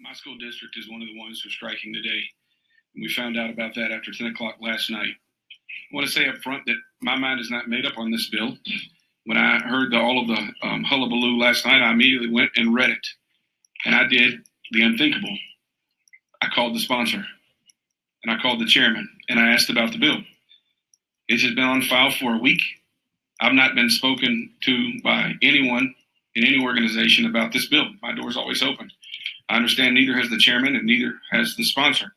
My school district is one of the ones who's striking today. We found out about that after 10 o'clock last night. I want to say up front that my mind is not made up on this bill. When I heard all of the hullabaloo last night, I immediately went and read it. And I did the unthinkable. I called the sponsor, and I called the chairman, and I asked about the bill. It has been on file for a week. I've not been spoken to by anyone in any organization about this bill. My door is always open. I understand neither has the chairman and neither has the sponsor.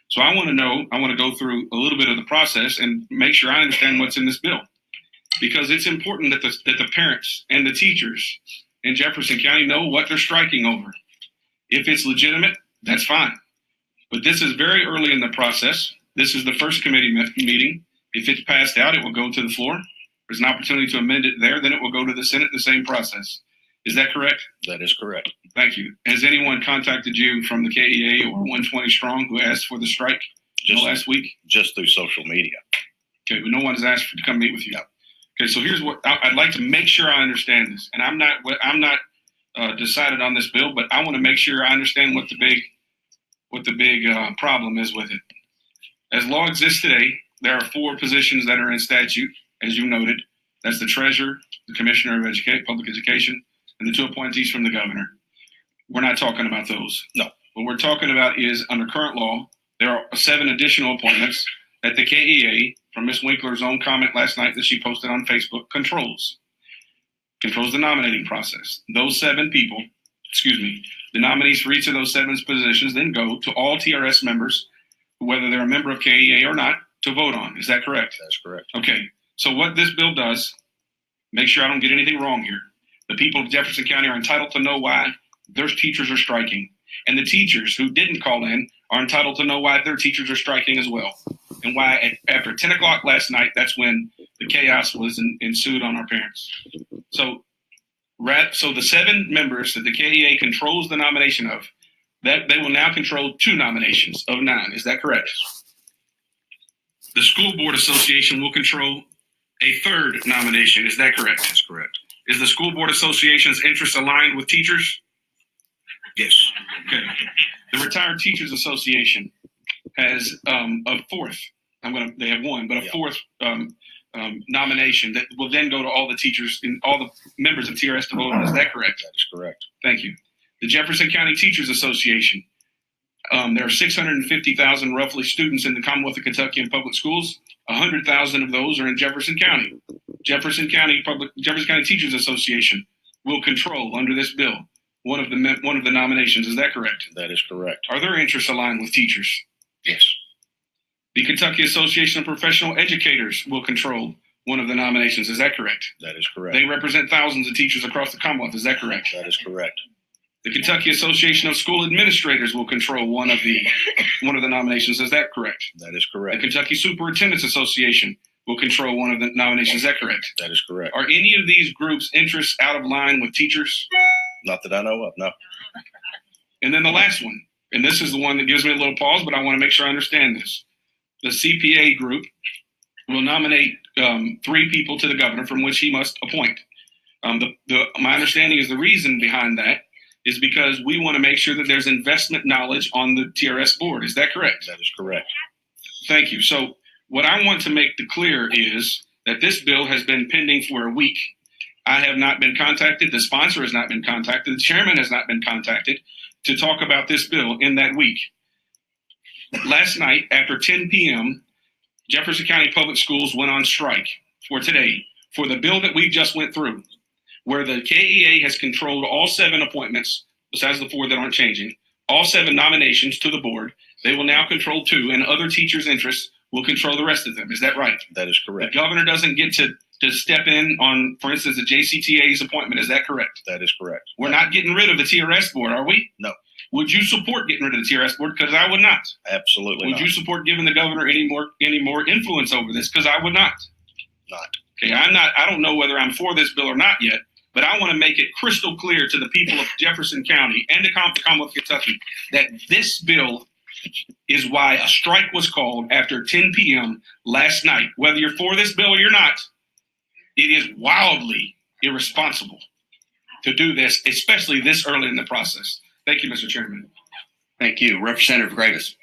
So I want to go through a little bit of the process and make sure I understand what's in this bill. Because it's important that the parents and the teachers in Jefferson County know what they're striking over. If it's legitimate, that's fine. But this is very early in the process. This is the first committee meeting. If it's passed out, it will go to the floor. There's an opportunity to amend it there. Then it will go to the Senate, the same process. Is that correct? That is correct. Thank you. Has anyone contacted you from the KEA or 120 Strong who asked for the strike last week? Just through social media. Okay, but no one has asked to come meet with you. Okay, so here's what I'd like to make sure I understand this. And I'm not decided on this bill, but I want to make sure I understand what the big problem is with it. As law exists today, there are 4 positions that are in statute, as you noted. That's the treasurer, the commissioner of public education, and the 2 appointees from the governor. We're not talking about those. No. What we're talking about is, under current law, there are 7 additional appointments that the KEA, from Ms. Winkler's own comment last night that she posted on Facebook, controls the nominating process. Those 7 people, the nominees for each of those 7 positions then go to all TRS members, whether they're a member of KEA or not, to vote on. Is that correct? That's correct. Okay. So what this bill does, make sure I don't get anything wrong here. The people of Jefferson County are entitled to know why their teachers are striking. And the teachers who didn't call in are entitled to know why their teachers are striking as well. And why after 10 o'clock last night, that's when the chaos was ensued on our parents. So the 7 members that the KEA controls the nomination of, that they will now control 2 nominations of 9. Is that correct? The School Board Association will control a 3rd nomination. Is that correct? That's correct. Is the School Board Association's interests aligned with teachers? Yes. Okay. The Retired Teachers Association has a 4th. They have 1, but a 4th nomination that will then go to all the teachers and all the members of TRS to vote on. Is that correct? That is correct. Thank you. The Jefferson County Teachers Association. There are 650,000 roughly students in the Commonwealth of Kentucky in public schools. 100,000 of those are in Jefferson County. Jefferson County Teachers Association will control, under this bill, one of the nominations. Is that correct? That is correct. Are their interests aligned with teachers? Yes. The Kentucky Association of Professional Educators will control one of the nominations. Is that correct? That is correct. They represent thousands of teachers across the Commonwealth. Is that correct? That is correct. The Kentucky Association of School Administrators will control one of the nominations. Is that correct? That is correct. The Kentucky Superintendents Association will control one of the nominations. Is that correct? That is correct. Are any of these groups' interests out of line with teachers? Not that I know of, no. And then the last one, and this is the one that gives me a little pause, but I want to make sure I understand this. The CPA group will nominate 3 people to the governor from which he must appoint. My understanding is the reason behind that is because we want to make sure that there's investment knowledge on the TRS board. Is that correct? That is correct. Thank you. So what I want to make clear is that this bill has been pending for a week. I have not been contacted. The sponsor has not been contacted. The chairman has not been contacted to talk about this bill in that week. Last night, after 10 p.m., Jefferson County Public Schools went on strike for today for the bill that we just went through, where the KEA has controlled all 7 appointments, besides the 4 that aren't changing, all 7 nominations to the board. They will now control 2, and other teachers' interests will control the rest of them. Is that right? That is correct. The governor doesn't get to step in on, for instance, the JCTA's appointment. Is that correct? That is correct. We're not getting rid of the TRS board, are we? No. Would you support getting rid of the TRS board? Because I would not. Absolutely not. Would you support giving the governor any more influence over this? Because I would not. Not. Okay, I don't know whether I'm for this bill or not yet, but I want to make it crystal clear to the people of Jefferson County and the Commonwealth of Kentucky that this bill is why a strike was called after 10 p.m. last night. Whether you're for this bill or you're not, it is wildly irresponsible to do this, especially this early in the process. Thank you, Mr. Chairman. Thank you. Representative Gravis.